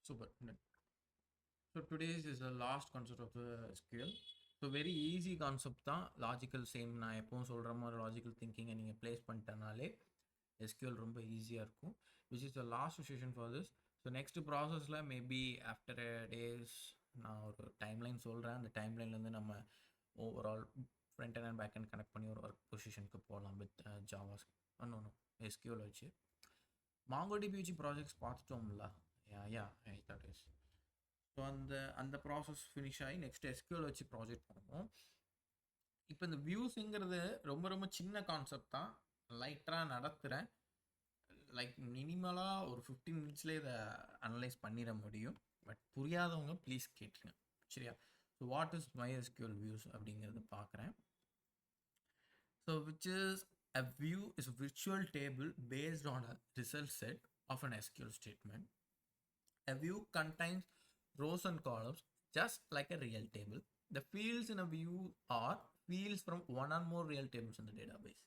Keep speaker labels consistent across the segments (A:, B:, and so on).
A: Super. So today's is the last concept of the SQL. So very easy concept தான். Logical same நான் எப்பவும் சொல்கிற மாதிரி logical திங்கிங்கை நீங்கள் ப்ளேஸ் பண்ணிட்டனாலே எஸ்கியூஎல் ரொம்ப ஈஸியாக இருக்கும். Which is the last session for this. So next ப்ராசஸில் மேபி ஆஃப்டர் டேஸ் நான் ஒரு டைம்லைன் சொல்கிறேன். அந்த டைம்லைன்லேருந்து நம்ம overall front end back end connect பண்ணி ஒரு ஒர்க் பொசிஷனுக்கு போகலாம் வித் ஜாவாஸ் இன்னொன்று எஸ்கியூஎல் வச்சு. மாங்கோடிபி வச்சு ப்ராஜெக்ட்ஸ் பார்த்துட்டோம்ல. Ya I thought is. So அந்த ப்ராசஸ் ஃபினிஷ் ஆகி நெக்ஸ்ட் எஸ்கியூஎல் வச்சு ப்ராஜெக்ட் பண்ணுவோம். இப்போ இந்த வியூஸுங்கிறது ரொம்ப ரொம்ப சின்ன கான்செப்ட் தான். லைட்டாக நடத்துகிறேன். லைக் மினிமலாக ஒரு 15 மினிட்ஸ்லேயே இதை அனலைஸ் பண்ணிட முடியும். பட் புரியாதவங்க ப்ளீஸ் கேட்டுருங்க, சரியா? So what is MySQL views அப்படிங்கிறது பார்க்குறேன். So which is a view is a virtual table based on a result set of an SQL statement. A view contains rows and columns just like a real table. The fields in a view are fields from one or more real tables in the database.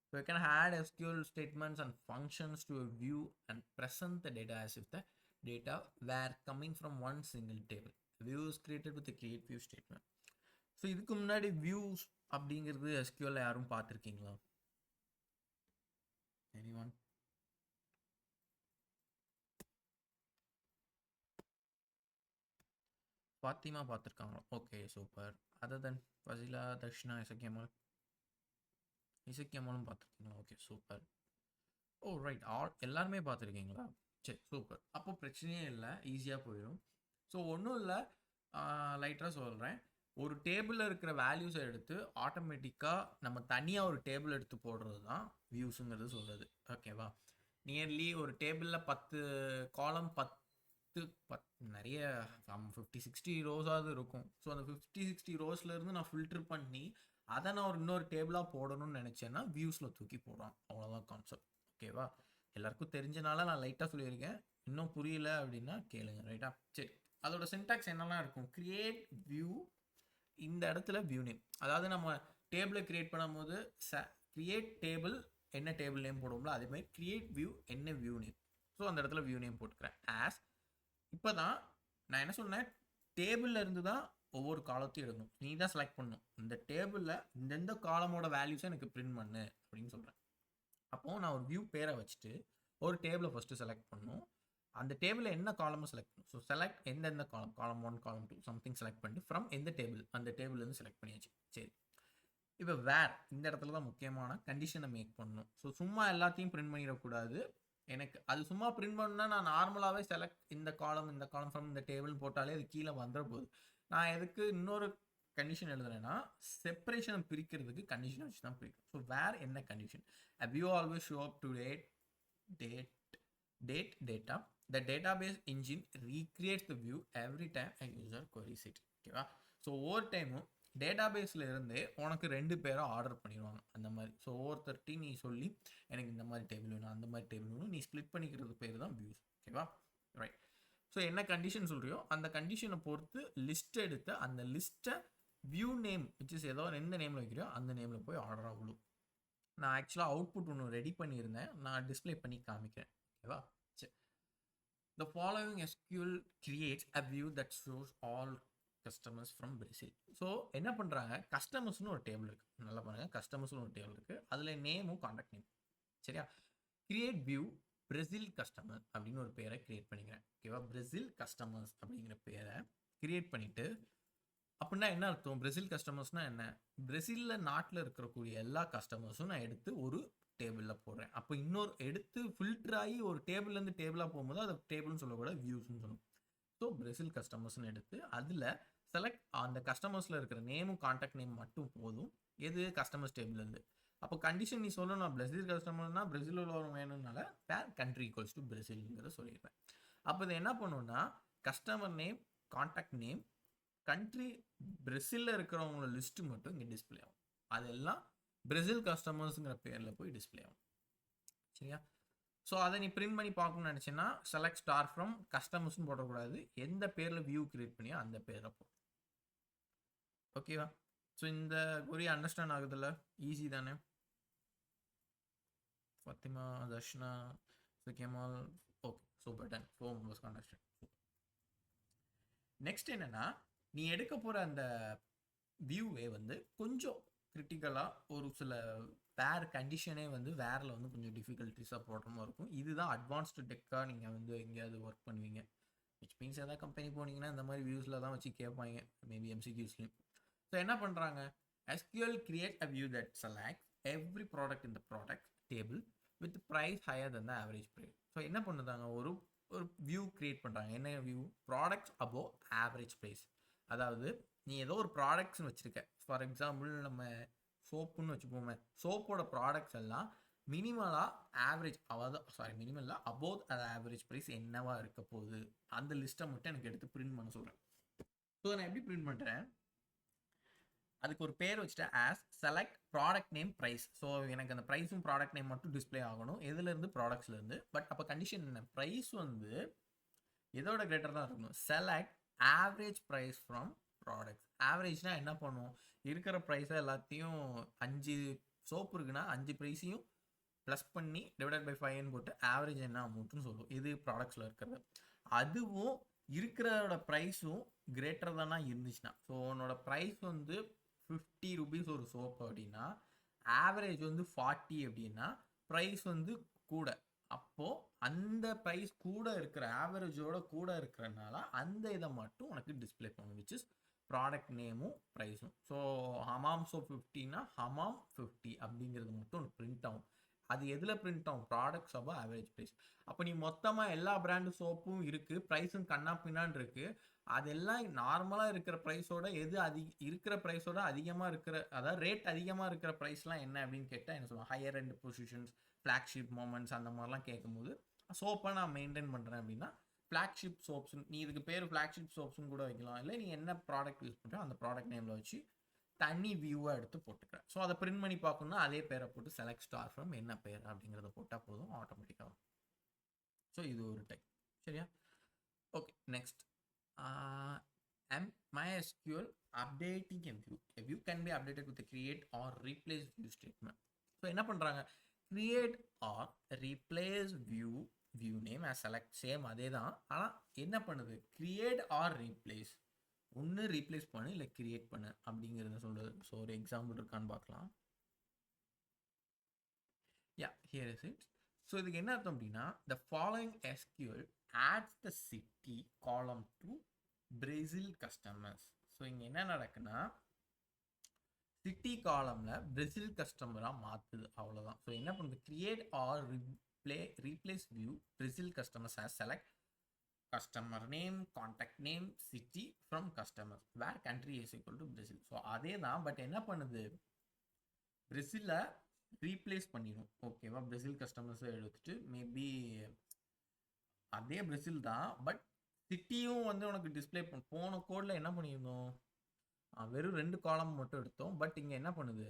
A: So you can add SQL statements and functions to a view and present the data as if the data were coming from one single table. The view is created with the create view statement. So இதுக்கு முன்னாடி views அப்படிங்கிறது SQL யாரும் பார்த்துருக்கீங்களா? Anyone? Fathima பார்த்துருக்காங்களா? Okay super. Other then Fasila, Darshana, Isakkiammal பார்த்துருக்கீங்களா? Okay super. ஓ right, எல்லாருமே பார்த்துருக்கீங்களா? சரி சூப்பர். அப்போ பிரச்சனையே இல்லை, ஈஸியாக போயிடும். ஸோ ஒன்றும் இல்லை, லைட்டாக சொல்கிறேன். ஒரு டேபிளில் இருக்கிற வேல்யூஸை எடுத்து ஆட்டோமேட்டிக்காக நம்ம தனியாக ஒரு டேபிள் எடுத்து போடுறது தான் வியூஸுங்கிறது சொல்கிறது. ஓகேவா? நியர்லி ஒரு டேபிளில் 10 காலம், 10 நிறைய 50-60 ரோஸாவது இருக்கும். ஸோ அந்த 50-60 ரோஸ்லேருந்து நான் ஃபில்டர் பண்ணி அதை நான் இன்னொரு டேபிளாக போடணும்னு நினச்சேன்னா வியூஸில் தூக்கி போடுறான். அவ்வளோதான் கான்செப்ட். ஓகேவா? எல்லாருக்கும் தெரிஞ்சனால நான் லைட்டாக சொல்லியிருக்கேன். இன்னும் புரியல அப்படின்னா கேளுங்க, ரைட்டா? சரி, அதோட சின்டாக்ஸ் என்னெல்லாம் இருக்கும்? கிரியேட் வியூ, இந்த இடத்துல வியூ நேம். அதாவது நம்ம டேபிளை கிரியேட் பண்ணும்போது கிரியேட் டேபிள் என்ன டேபிள் நேம் போடுவோம்ல, அதே மாதிரி கிரியேட் வியூ என்ன வியூ நேம். ஸோ அந்த இடத்துல வியூ நேம் போட்டுக்கிறேன். ஆஸ் இப்போ தான் நான் என்ன சொன்னேன், டேபிளில் இருந்து தான் ஒவ்வொரு காலத்தையும் எடுக்கணும். நீ தான் செலக்ட் பண்ணணும். இந்த டேபிளில் இந்தெந்த காலமோட வேல்யூஸை எனக்கு பிரிண்ட் பண்ணு அப்படின்னு சொல்கிறேன். அப்போது நான் ஒரு வியூ பேரை வச்சுட்டு ஒரு டேபிளை ஃபஸ்ட்டு செலக்ட் பண்ணணும். அந்த டேபிளில் என்ன காலமும் செலக்ட் பண்ணணும். ஸோ செலக்ட் எந்தெந்த காலம், காலம் 1, காலம் 2 சம்திங் செலக்ட் பண்ணிட்டு ஃப்ரம் எந்த டேபிள், அந்த டேபிள்லேருந்து செலக்ட் பண்ணியாச்சு. சரி, இப்போ வேர் இந்த இடத்துல தான் முக்கியமான கண்டிஷனை மேக் பண்ணணும். ஸோ சும்மா எல்லாத்தையும் பிரிண்ட் பண்ணிடக்கூடாது. எனக்கு அது சும்மா பிரிண்ட் பண்ணா நான் நார்மலாகவே செலக்ட் இந்த காலம் ஃப்ரம் இந்த டேபிள் போட்டாலே அது கீழே வந்துட போகுது. நான் எதுக்கு இன்னொரு கண்டிஷன் எழுதுறேன்னா, செப்பரேஷனை பிரிக்கிறதுக்கு கண்டிஷன் வச்சு தான் பிரிக்கும். ஸோ வேர் என்ன condition? A view always show up to data. The database engine recreates the view every time a user queries it. ஓகேவா? ஸோ ஒவ்வொரு டைமும் டேட்டாபேஸில் இருந்தே உனக்கு 2 பேரை ஆர்டர் பண்ணிடுவாங்க அந்த மாதிரி. ஸோ ஒவ்வொருத்தர்ட்டி நீ சொல்லி எனக்கு இந்த மாதிரி டேபிள் வேணும், அந்த மாதிரி டேபிள் வேணும், நீ ஸ்ப்ளிட் பண்ணிக்கிறது பேர் தான் வியூஸ். ஓகேவா? ரைட். ஸோ என்ன கண்டிஷன் சொல்கிறியோ அந்த கண்டிஷனை பொறுத்து லிஸ்ட் எடுத்து அந்த லிஸ்ட்டை வியூ நேம் விச் இஸ் ஏதோ எந்த நேமில் வைக்கிறியோ அந்த நேமில் போய் ஆர்டராக விழும். நான் ஆக்சுவலாக அவுட்புட் ஒன்று ரெடி பண்ணியிருந்தேன், நான் டிஸ்பிளே பண்ணி காமிக்கிறேன். ஓகேவா? சரி. The following SQL creates a view that shows all customers from Brazil. So என்ன பண்ணுறாங்க, கஸ்டமர்ஸ்னு ஒரு டேபிள் இருக்குது. நல்லா பாருங்கள், கஸ்டமர்ஸ்னு ஒரு டேபிள் இருக்குது. அதில் நேமும் கான்டாக்ட் நேம். சரியா? கிரியேட் வியூ பிரேசில் கஸ்டமர் அப்படின்னு ஒரு பேரை கிரியேட் பண்ணிக்கிறேன். ஓகேவா? பிரேசில் கஸ்டமர்ஸ் அப்படிங்கிற பேரை கிரியேட் பண்ணிவிட்டு, அப்படின்னா என்ன அர்த்தம்? பிரேசில் கஸ்டமர்ஸ்னால் என்ன? பிரேசிலில் நாட்டில் இருக்கக்கூடிய எல்லா கஸ்டமர்ஸும் நான் எடுத்து ஒரு டேபிளில் போடுறேன். அப்போ இன்னொரு எடுத்து ஃபில்டர் ஆகி ஒரு டேபிள்லேருந்து டேபிளாக போகும்போது அதை டேபிள்னு சொல்லக்கூடாது, வியூஸ்ன்னு சொல்லணும். ஸோ பிரேசில் கஸ்டமர்ஸ்னு எடுத்து அதில் செலக்ட் அந்த கஸ்டமர்ஸில் இருக்கிற நேமும் கான்டாக்ட் நேம் மட்டும் போதும். எது? கஸ்டமர்ஸ் டேபிள்லேருந்து. அப்போ கண்டிஷன் நீ சொல்லணும், பிரேசில் கஸ்டமர்னா பிரேசிலில் ஒரு வேணும்னால வேர் கண்ட்ரி ஈக்குவல்ஸ் டு பிரேசில்ங்கிறத சொல்லிடுறேன். அப்போ இதை என்ன பண்ணுன்னா, customer name, contact name, country பிரேசிலில் இருக்கிறவங்களோட லிஸ்ட்டு மட்டும் இங்கே டிஸ்பிளே ஆகும். அதெல்லாம் பிரேசில் கஸ்டமர்ஸுங்கிற பேரில் போய் டிஸ்பிளே ஆகும். சரியா? ஸோ அதை நீ பிரிண்ட் பண்ணி பார்க்கணும்னு நினச்சேன்னா செலக்ட் ஸ்டார் ஃப்ரம் கஸ்டமர்ஸ்னு போடக்கூடாது, எந்த பேரில் வியூ கிரியேட் பண்ணியோ அந்த பேரில் போடும். ஓகேவா? ஸோ இந்த கொரி அண்டர்ஸ்டாண்ட் ஆகுதுல்ல? ஈஸி தானே? ஃபாத்திமா, தர்ஷனா, சுகேமால், okay super done 4 members contested. Next என்னன்னா நீ எடுக்க போற அந்த வியூவே வந்து கொஞ்சம் கிரிட்டிக்கலாக ஒரு சில வேறு கண்டிஷனே வந்து வேரில் வந்து கொஞ்சம் டிஃபிகல்ட்டிஸாக போடுற மாதிரி இருக்கும். இதுதான் அட்வான்ஸ்டு டெக்காக நீங்கள் வந்து எங்கேயாவது ஒர்க் பண்ணுவீங்க. விச் மீன்ஸ் எதாவது கம்பெனி போனீங்கன்னா இந்த மாதிரி வியூஸில் தான் வச்சு கேட்பாங்க, மேபி எம்சிக்யூஸ்லையும். ஸோ என்ன பண்ணுறாங்க, SQL create a view that selects every product in the product table with price higher than the average price. So என்ன பண்ணுறாங்க, ஒரு வியூ கிரியேட் பண்ணுறாங்க. என்ன view, products above average price. அதாவது நீ ஏதோ ஒரு ப்ராடக்ட்ஸ்னு வச்சுருக்க, ஃபார் எக்ஸாம்பிள் நம்ம சோப்புன்னு வச்சுப்போமே, சோப்போட ப்ராடக்ட்ஸ் எல்லாம் மினிமலாக ஆவரேஜ், மினிமலாக அபோவ் அது ஆவரேஜ் ப்ரைஸ் என்னவா இருக்க போகுது, அந்த லிஸ்ட்டை மட்டும் எனக்கு எடுத்து பிரிண்ட் பண்ண சொல்கிறேன். ஸோ நான் எப்படி பிரிண்ட் பண்ணுறேன், அதுக்கு ஒரு பேர் வச்சுட்டேன், as select product name price. So எனக்கு அந்த ப்ரைஸும் ப்ராடக்ட் நேம் மட்டும் டிஸ்பிளே ஆகணும். எதுலேருந்து, ப்ராடக்ட்ஸ்லேருந்து. பட் அப்போ கண்டிஷன் என்ன, ப்ரைஸ் வந்து எதோட கிரேட்டர் தான் இருக்கணும். Select average price from products. ஆவரேஜ்னா என்ன பண்ணும், இருக்கிற ப்ரைஸை எல்லாத்தையும் 5 சோப்பு இருக்குன்னா 5 ப்ரைஸையும் ப்ளஸ் பண்ணி டிவைடட் பை 5ன்னு போட்டு ஆவரேஜ் என்ன அமௌண்ட்னு சொல்லுவோம். இது ப்ராடக்ட்ஸில் இருக்கிறது. அதுவும் இருக்கிறோட ப்ரைஸும் கிரேட்டர் தானா இருந்துச்சுன்னா, ஸோ உன்னோட ப்ரைஸ் வந்து 50 rupees ஒரு சோப்பு அப்படின்னா, ஆவரேஜ் வந்து 40 அப்படின்னா, ப்ரைஸ் வந்து கூட. அப்போது அந்த ப்ரைஸ் கூட இருக்கிற ஆவரேஜோட கூட இருக்கிறனால அந்த இதை மட்டும் உனக்கு டிஸ்பிளே பண்ணும், விச் இஸ் ப்ராடக்ட் நேமும் ப்ரைஸும். ஸோ ஹமாம் சோப் 50னா ஹமாம் 50 அப்படிங்கிறது மட்டும் உனக்கு பிரிண்ட் ஆகும். அது எதில் பிரிண்ட் ஆகும், ப்ராடக்ட்ஸ் அப்போ ஆவரேஜ் ப்ரைஸ். அப்போ நீ மொத்தமாக எல்லா பிராண்டு சோப்பும் இருக்குது, ப்ரைஸும் கண்ணா பின்னான்னு இருக்குது, அதெல்லாம் நார்மலாக இருக்கிற ப்ரைஸோட எது இருக்கிற ப்ரைஸோட அதிகமாக இருக்கிற, அதாவது ரேட் அதிகமாக இருக்கிற ப்ரைஸ்லாம் என்ன அப்படின்னு கேட்டால் என்ன சொல்லுவாங்க, higher end positions, flagship moments, அந்த மாதிரிலாம் கேட்கும்போது சோப்பை நான் மெயின்டைன் பண்ணுறேன் அப்படின்னா ஃப்ளாக்ஷிப் சோப்ஸ், நீ இதுக்கு பேர் ஃப்ளாக்ஷிப் சோப்ஸ்னு கூட வைக்கலாம். இல்லை நீ என்ன ப்ராடக்ட் யூஸ் பண்ணுறோ அந்த ப்ராடக்ட் நேமில் வச்சு தனி வியூவாக எடுத்து போட்டுக்கிறேன். ஸோ அதை பிரிண்ட் பண்ணி பார்க்கணும்னா அதே பேரை போட்டு செலக்ட் ஸ்டார் ஃப்ரம் என்ன பேர் அப்படிங்கிறத போட்டால் போதும், ஆட்டோமேட்டிக்காக. ஸோ இது ஒரு டைப். சரியா, okay. Next, MySQL updating a view. A view can be updated with a create or replace view statement. So என்ன பண்ணுறாங்க, create or replace view name as select, same அதே தான். ஆனால் என்ன பண்ணுது, create or replace, ஒன்று replace பண்ணு இல்லை கிரியேட் பண்ணு அப்படிங்கிறத சொல்கிறது. ஸோ ஒரு எக்ஸாம்பிள் இருக்கான்னு பார்க்கலாம். யா, ஹியர் இஸ் இட். ஸோ இதுக்கு என்ன அர்த்தம் அப்படின்னா, the following SQL adds the city column to Brazil customers. So இங்கே என்ன நடக்குன்னா, சிட்டி காலமில் பிரேசில் கஸ்டமராக மாற்றுது, அவ்வளோதான். ஸோ என்ன பண்ணுது, create R replace view Brazil customers as select customer name, contact name, city from customers, where country is equal to Brazil. So அதே தான், but என்ன பண்ணுது, பிரேசிலை replace பண்ணிடும். ஓகேவா, பிரேசில் கஸ்டமர்ஸை எடுத்துட்டு மேபி அதே பிரேசில் தான், பட் சிட்டியும் வந்து உனக்கு டிஸ்பிளே போன கோடில் என்ன பண்ணியிருந்தோம், வெறும் 2 காலம் மட்டும் எடுத்தோம். பட் இங்கே என்ன பண்ணுது,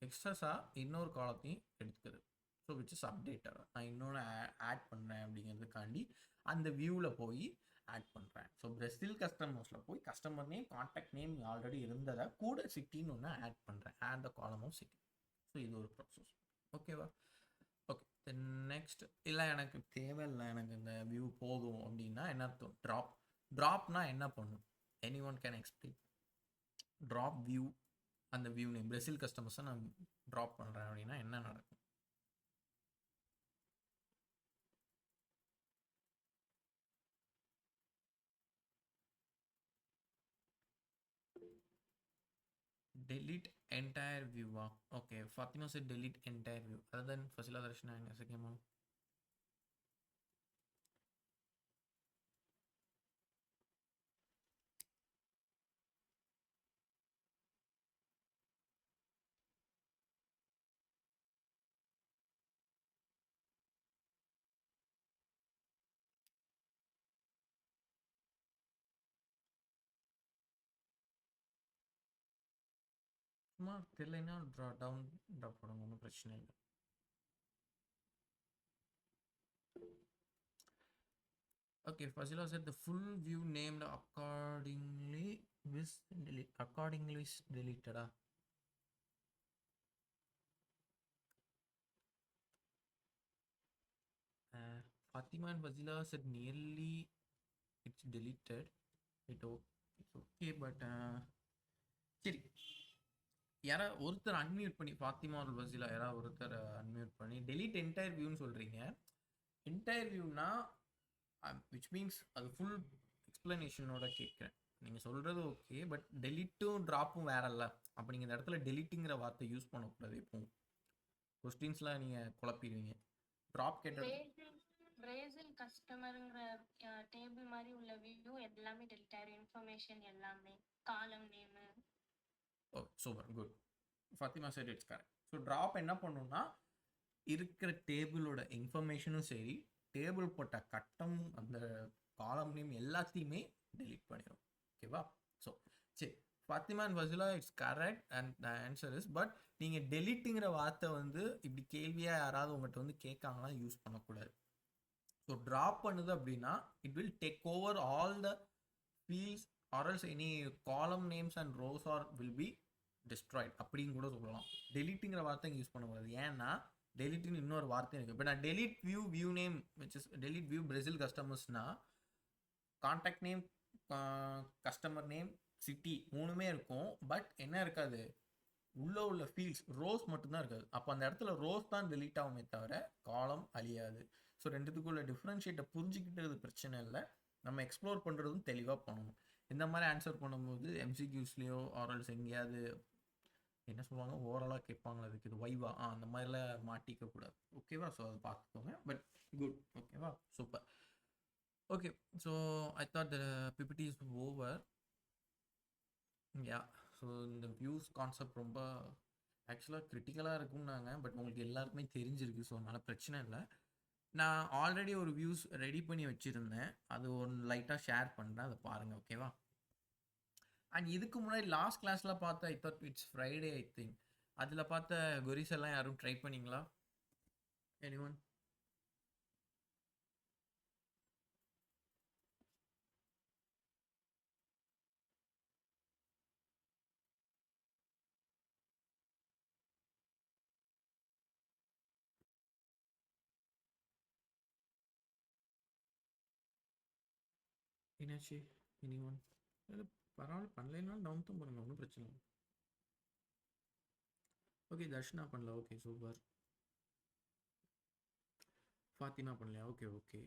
A: எக்ஸ்ட்ரஸாக இன்னொரு காலத்தையும் எடுத்துக்குது. ஸோ விச் இஸ் அப்டேட்டர், நான் இன்னொன்று ஆட் பண்ணுறேன் அப்படிங்கிறதுக்காண்டி அந்த வியூவில் போய் ஆட் பண்ணுறேன். ஸோ பிரேசில் கஸ்டமர்ஸில் போய் customer name, contact name already இருந்ததை கூட சிட்டின்னு ஒன்று ஆட் பண்ணுறேன், ஆட் த காலம் ஆஃப் சிட்டி. ஸோ இது ஒரு ப்ராசஸ். ஓகேவா, ஓகே. தென் நெக்ஸ்ட், இல்லை எனக்கு தேவையில்லை, எனக்கு இந்த வியூ போதும் அப்படின்னா என்ன அர்த்தம், ட்ராப்னா என்ன பண்ணும், any one can explain. Drop view, அந்த வியூ நேம் பிரேசில் கஸ்டமர்ஸை நான் ட்ராப் பண்ணுறேன் அப்படின்னா என்ன நடக்கும், delete entire view. Okay, Fatima said delete entire view. Other than Fasila Darshana and Asakemo. சும்மா தெரியலனா டவுன் ட்ராப் பண்ணுங்க, ஒன்றும் பிரச்சனை இல்லை. Okay, Fazila said the full view named accordingly is deleted. Fatima and Fazila said nearly it's deleted. It's okay, but சரி, யாரா ஒருத்தர் unmute பண்ணி, ஃபாத்திமா ஒரு வசீலா யாராவது ஒருத்தர் அன்மியூட் பண்ணி டெலிட் என்டையர் வியூன்னு சொல்கிறீங்க. என்டையர் வியூனா விச் மீன்ஸ் அது ஃபுல் எக்ஸ்பிளனேஷனோட கேட்குறேன். நீங்கள் சொல்கிறது ஓகே, பட் டெலிட்டும் ட்ராப்பும் வேற இல்லை. அப்போ நீங்கள் இந்த இடத்துல டெலிட்டுங்கிற வார்த்தை யூஸ் பண்ணக்கூடாது. இப்போ கொஸ்டின்ஸ்லாம் நீங்கள் குழப்பிடுவீங்க. ட்ராப் கேட்டது
B: பிரேசில் கஸ்டமர்ங்கிற டேபிள் மாதிரி உள்ள வியூ எல்லாமே டெலிட் ஆயிரும். இன்ஃபர்மேஷன் எல்லாமே, column name.
A: Oh super, good. Fatima said it's correct. So drop என்ன பண்ணுன்னா இருக்கிற டேபிளோட இன்ஃபர்மேஷனும் சரி, டேபிள் போட்ட கட்டம், அந்த காலம் நேம் எல்லாத்தையுமே டெலிட் பண்ணிடும். ஓகேவா? ஸோ சரி, Fathima and Fasila it's correct and the answer is. But நீங்கள் டெலிட்டுங்கிற வார்த்தை வந்து இப்படி கேள்வியாக யாராவது உங்கள்கிட்ட வந்து கேட்காங்கன்னா யூஸ் பண்ணக்கூடாது. ஸோ ட்ராப் பண்ணுது அப்படின்னா it will take over all the fields or else any column names and rows are will be destroyed அப்படின்னு கூட சொல்லலாம். டெலிட்டுங்கிற வார்த்தை யூஸ் பண்ணக்கூடாது. ஏன்னா டெலிட்னு இன்னொரு வார்த்தை இருக்குது. இப்போ நான் delete view name which is delete view Brazil கஸ்டமர்ஸ்னா contact name, customer name, city மூணுமே இருக்கும். பட் என்ன இருக்காது, உள்ள ஃபீல்ட்ஸ் ரோஸ் மட்டும்தான் இருக்காது. அப்போ அந்த இடத்துல ரோஸ் தான் டெலீட் ஆகுமே தவிர காலம் அழியாது. ஸோ ரெண்டுத்துக்குள்ள டிஃப்ரென்ஷியேட்டை புரிஞ்சுக்கிட்டது பிரச்சனை இல்லை, நம்ம எக்ஸ்ப்ளோர் பண்ணுறதும் தெளிவாக பண்ணணும். இந்த மாதிரி ஆன்சர் பண்ணும்போது எம்சிக்யூஸ்லேயோ ஆர்எல்ஸ் எங்கேயாவது என்ன சொல்லுவாங்க, ஓரலாக கேட்பாங்க, அதுக்கு இது வைவா அந்த மாதிரிலாம் மாட்டிக்க கூடாது. ஓகேவா? ஸோ அதை பார்த்துக்கோங்க. But good. ஓகேவா? Super. Okay, so I thought the PPT is over. Ya, so இந்த வியூஸ் கான்செப்ட் ரொம்ப ஆக்சுவலாக கிரிட்டிக்கலாக இருக்கும்னாங்க. பட் உங்களுக்கு எல்லாருக்குமே தெரிஞ்சிருக்கு, ஸோ அதனால் பிரச்சனை இல்லை. நான் ஆல்ரெடி ஒரு வியூஸ் ரெடி பண்ணி வச்சுருந்தேன், அது ஒன்று லைட்டாக ஷேர் பண்ணுறேன், அதை பாருங்கள். ஓகேவா? அண்ட் இதுக்கு முன்னாடி லாஸ்ட் கிளாஸில் பார்த்த I thought it's Friday I think, அதில் பார்த்த கொரிஸ் எல்லாம் யாரும் ட்ரை பண்ணிங்களா? எனிஒன்? என்னாச்சு? எனிஒன்? பரவாயில்ல, பண்ணலைன்னா டவுன் தான் பண்ணுங்க, ஒன்றும் பிரச்சனை இல்லை. ஓகே, தர்ஷனா பண்ணல. Okay super. ஃபாத்திமா பண்ணலையா? Okay okay.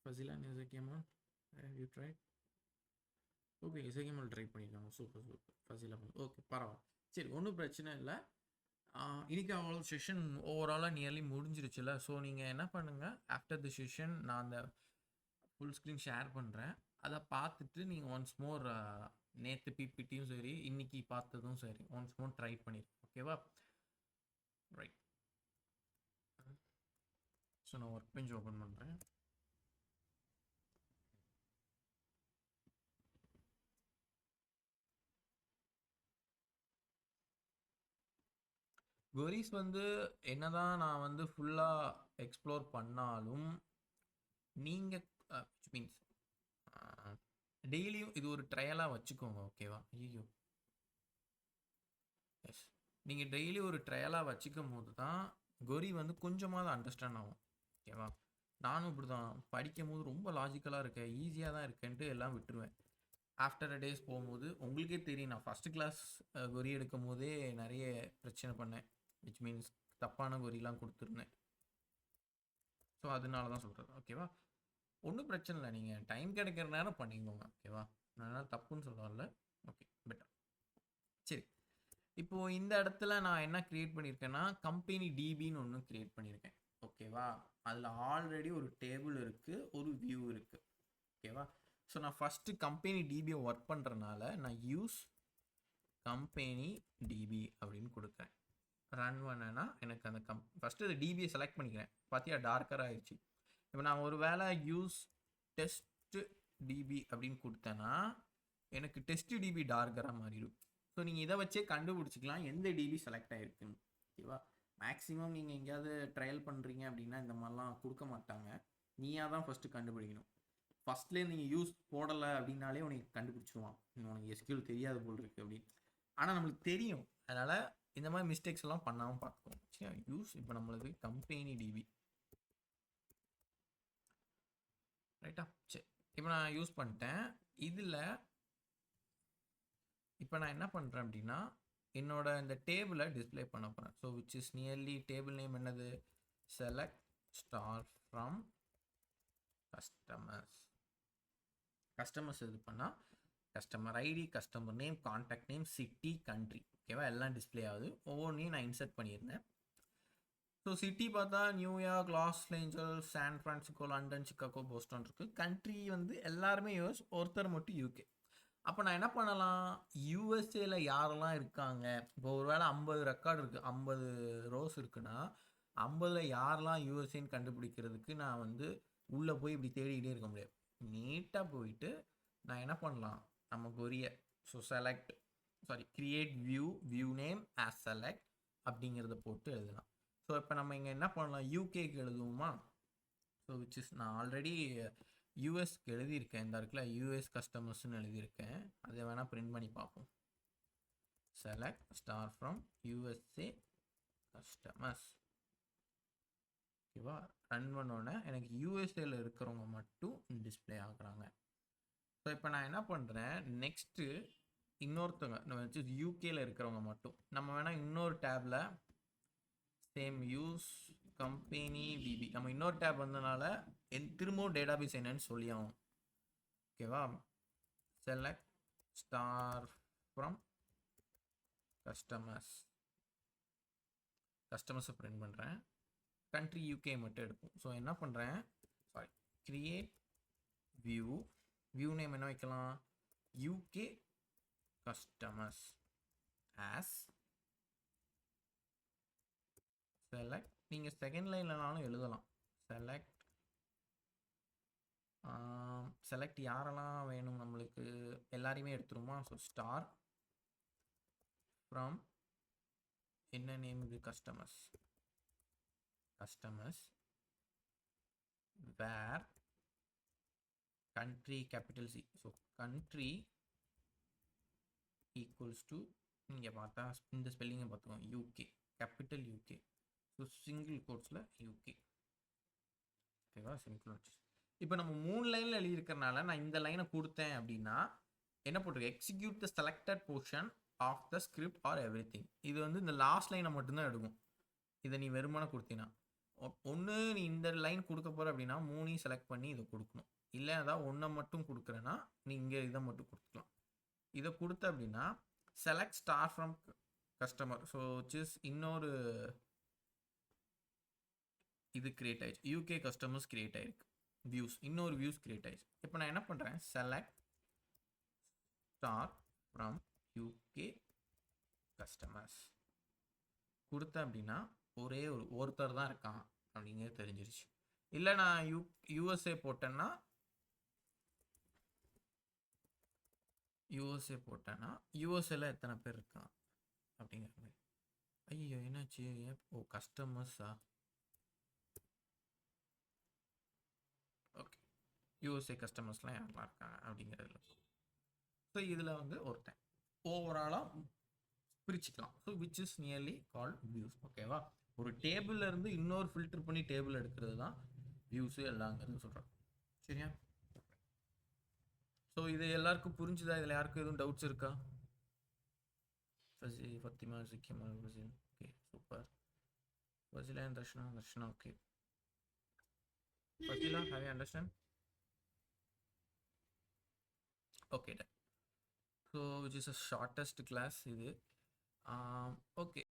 A: Fasila and Isakkiamma you try? Okay, Isakkiamma try பண்ணிக்கலாம். Super super. ஃபசிலா பண்ணல. ஓகே பரவாயில்ல, சரி, ஒன்றும் பிரச்சனை இல்லை. இன்றைக்கி அவ்வளோ செஷன் ஓவராலாக நியர்லி முடிஞ்சிருச்சுல. ஸோ நீங்கள் என்ன பண்ணுங்கள், ஆஃப்டர் தி செஷன் நான் அந்த ஃபுல் ஸ்க்ரீன் ஷேர் பண்ணுறேன், அதை பார்த்துட்டு நீங்கள் ஒன்ஸ் மோர் நேற்று பிபிடியும் சரி இன்னைக்கு பார்த்ததும் சரி ஒன்ஸ் மோர் ட்ரை பண்ணிடுங்க. ஓகேவா? ரைட். ஸோ நான் ஒர்க் பெஞ்ச் ஓப்பன் பண்ணுறேன். கொரிஸ் வந்து என்னதான் நான் வந்து ஃபுல்லாக எக்ஸ்ப்ளோர் பண்ணாலும் நீங்கள் மீன்ஸ் டெய்லியும் இது ஒரு ட்ரையலாக வச்சுக்கோங்க. ஓகேவா? ஐயோ, எஸ், நீங்கள் டெய்லி ஒரு ட்ரையலாக வச்சுக்கும் போது தான் கொரி வந்து கொஞ்சமாக தான் அண்டர்ஸ்டாண்ட் ஆகும். ஓகேவா? நானும் இப்படி தான் படிக்கும் போது ரொம்ப லாஜிக்கலாக இருக்கேன், ஈஸியாக தான் இருக்கேன்ட்டு எல்லாம் விட்டுருவேன். ஆஃப்டர் அ டேஸ் போகும்போது உங்களுக்கே தெரியும், நான் ஃபஸ்ட்டு கிளாஸ் கொரி எடுக்கும் போதே நிறைய பிரச்சனை பண்ணேன், விச் மீன்ஸ் தப்பான கொரிலாம் கொடுத்துருந்தேன். ஸோ அதனால தான் சொல்கிறது. ஓகேவா? ஒன்றும் பிரச்சனை இல்லை, நீங்கள் டைம் கிடைக்கிற நேரம் பண்ணிக்கோங்க. ஓகேவா? நான் தப்புன்னு சொல்ல வரல. Okay, better. சரி, இப்போது இந்த இடத்துல நான் என்ன க்ரியேட் பண்ணியிருக்கேன்னா கம்பெனி டிபின்னு ஒன்று க்ரியேட் பண்ணியிருக்கேன். ஓகேவா? அதில் ஆல்ரெடி ஒரு டேபிள் இருக்குது, ஒரு வியூ இருக்குது. ஓகேவா? ஸோ நான் ஃபஸ்ட்டு கம்பெனி டிபியை ஒர்க் பண்ணுறனால நான் யூஸ் கம்பெனி டிபி அப்படின்னு கொடுக்குறேன். ரன் பண்ணேன்னா எனக்கு அந்த ஃபஸ்ட்டு அந்த டிபியை செலக்ட் பண்ணிக்கிறேன். பார்த்தியா, டார்க்கராக ஆயிடுச்சு. இப்போ நான் ஒரு வேளை யூஸ் டெஸ்ட் டிபி அப்படின்னு கொடுத்தேன்னா எனக்கு டெஸ்ட் டிபி டார்க்கராக மாறிடும். ஸோ நீங்கள் இதை வச்சே கண்டுபிடிச்சிக்கலாம் எந்த டிபி செலக்ட் ஆகிருக்குன்னு. ஓகேவா? மேக்ஸிமம் நீங்கள் எங்கேயாவது ட்ரையல் பண்ணுறீங்க அப்படின்னா இந்த மாதிரிலாம் கொடுக்க மாட்டாங்க, நீயாக தான் ஃபஸ்ட்டு கண்டுபிடிக்கணும். ஃபஸ்ட்லேயே நீங்கள் யூஸ் போடலை அப்படின்னாலே உனக்கு கண்டுபிடிச்சிடுவான், உனக்கு எஸ்கியூஎல் தெரியாது போல் இருக்குது அப்படின்னு. ஆனால் நம்மளுக்கு தெரியும், அதனால் இந்த மாதிரி மிஸ்டேக்ஸ் எல்லாம் பண்ணாமல் பார்த்துக்கோங்க. சரி, யூஸ் இப்போ நம்மளுக்கு கம்பெனி டிபி. ரைட்டா? சரி. இப்போ நான் யூஸ் பண்ணிட்டேன். இதில் இப்போ நான் என்ன பண்ணுறேன் அப்படின்னா, என்னோட இந்த டேபிளை டிஸ்ப்ளே பண்ண போகிறேன். So which is nearly table name என்னது? Select star from customers. Customers இது பண்ணால் customer ID, customer name, contact name, city, country, ஓகேவா? எல்லாம் டிஸ்ப்ளே ஆகுது. ஒவ்வொன்றையும் நான் இன்சர்ட் பண்ணியிருந்தேன். ஸோ சிட்டி பார்த்தா New York, Los Angeles, San Francisco, London, Chicago, Boston இருக்குது. கண்ட்ரி வந்து எல்லாருமே யூஎஸ், ஒருத்தர் மட்டும் யூகே. அப்போ நான் என்ன பண்ணலாம்? யூஎஸ்ஏல யாரெல்லாம் இருக்காங்க? இப்போ ஒரு வேளை 50 ரெக்கார்டு இருக்குது, 50 ரோஸ் இருக்குன்னா 50ல் யாரெல்லாம் யூஎஸ்ஏன்னு கண்டுபிடிக்கிறதுக்கு நான் வந்து உள்ளே போய் இப்படி தேடிக்கிட்டே இருக்க முடியாது. நீட்டாக போயிட்டு நான் என்ன பண்ணலாம்? நமக்கு உரிய create view name as select அப்படிங்கிறத போட்டு எழுதலாம். ஸோ இப்போ நம்ம இங்கே என்ன பண்ணலாம்? யூகேக்கு எழுதுவோமா? ஸோ விச் இஸ் நான் ஆல்ரெடி யூஎஸ்க்கு எழுதியிருக்கேன். இந்த இருக்குல்ல யூஎஸ் கஸ்டமர்ஸ்னு எழுதியிருக்கேன். அதை வேணால் பிரிண்ட் பண்ணி பார்ப்போம். Select star from USA customers. ஓகேவா? ரன் பண்ணோன்னே எனக்கு யூஎஸ்ஏல இருக்கிறவங்க மட்டும் டிஸ்பிளே ஆகுறாங்க. ஸோ இப்போ நான் என்ன பண்ணுறேன்? நெக்ஸ்ட்டு இன்னொருத்தவங்க நம்ம யூகேல இருக்கிறவங்க மட்டும் நம்ம வேணால் இன்னொரு டேபில் சேம் யூஸ் கம்பெனி விபி நம்ம இன்னொரு டேப் வந்தனால திரும்பவும் டேட்டாபேஸ் என்னன்னு சொல்லி ஆகும். ஓகேவா? செலக்ட் ஸ்டார் ஃப்ரம் கஸ்டமர்ஸை பிரிண்ட் பண்ணுறேன். கண்ட்ரி யூகே மட்டும் எடுப்போம். ஸோ என்ன பண்ணுறேன்? கிரியேட் வியூ நேம் என்ன வைக்கலாம்? UK customers as select. நீங்கள் செகண்ட் லைன்லனாலும் எழுதலாம். செலக்ட் யாரெல்லாம் வேணும் நம்மளுக்கு? எல்லாரையுமே எடுத்துருமா? ஸோ ஸ்டார் ஃப்ரம் என்ன நேம் இது? Customers where country capital C. So country equals to இங்கே பார்த்தா இந்த ஸ்பெல்லிங்கை பார்த்துக்கோங்க, UK, capital UK. So single கோட்ஸில் யூகே. ஓகேவா? சிம்பிள். இப்போ நம்ம 3 லைனில் எழுதியிருக்கிறனால நான் இந்த லைனை கொடுத்தேன் அப்படின்னா என்ன போட்டிருக்கேன்? Execute the selected portion of the script or everything. இது வந்து இந்த லாஸ்ட் லைனை மட்டும்தான் எடுக்கும். இதை நீ வெறுமனை கொடுத்தீங்கன்னா ஒன்று நீ இந்த லைன் கொடுக்க போகிற அப்படின்னா 3 செலக்ட் பண்ணி இதை கொடுக்கணும். இல்லை அதான் ஒன்றை மட்டும் கொடுக்குறேன்னா நீ இங்கே இதை மட்டும் கொடுத்துக்கலாம். இதை கொடுத்த அப்படின்னா select star from customer. So just இன்னொரு இது கிரியேட் ஆயிடுச்சு. யூகே கஸ்டமர்ஸ் கிரியேட் ஆயிருக்கு. இன்னொரு வியூஸ் கிரியேட் ஆயிடுச்சு. இப்போ நான் என்ன பண்ணுறேன்? Select star from UK customers கொடுத்தேன் அப்படின்னா ஒருத்தர் தான் இருக்கான் அப்படிங்கிறது தெரிஞ்சிருச்சு. இல்லை நான் யூஎஸ்ஏ போட்டேன்னா யூஎஸ்ஏல எத்தனை பேர் இருக்கான் அப்படிங்கிற மாதிரி. ஐயோ என்னாச்சு? ஓ கஸ்டமர்ஸா? ஓகே, யூஎஸ்ஏ கஸ்டமர்ஸ்லாம் யாரெல்லாம் இருக்காங்க அப்படிங்கிறதுல. ஸோ இதில் வந்து ஒருத்தன் ஓவராலாக பிரிச்சுக்கலாம். So which is nearly called views. ஓகேவா? ஒரு டேபிள்ல இருந்து இன்னொரு ஃபில்டர் பண்ணி டேபிள் எடுக்கிறது தான் வியூஸு எல்லாங்கிறது சொல்கிறோம். சரியா? ஸோ இது எல்லாருக்கும் புரிஞ்சுதா? இதில் யாருக்கும் எதுவும் டவுட்ஸ் இருக்கா? ஃபத்திமா, சிக்கிமா, Fasil. Okay, super. Fasila and Darshana. Okay, Fasila, have you understand? Okay, done. So which is a shortest class இது. ஓகே.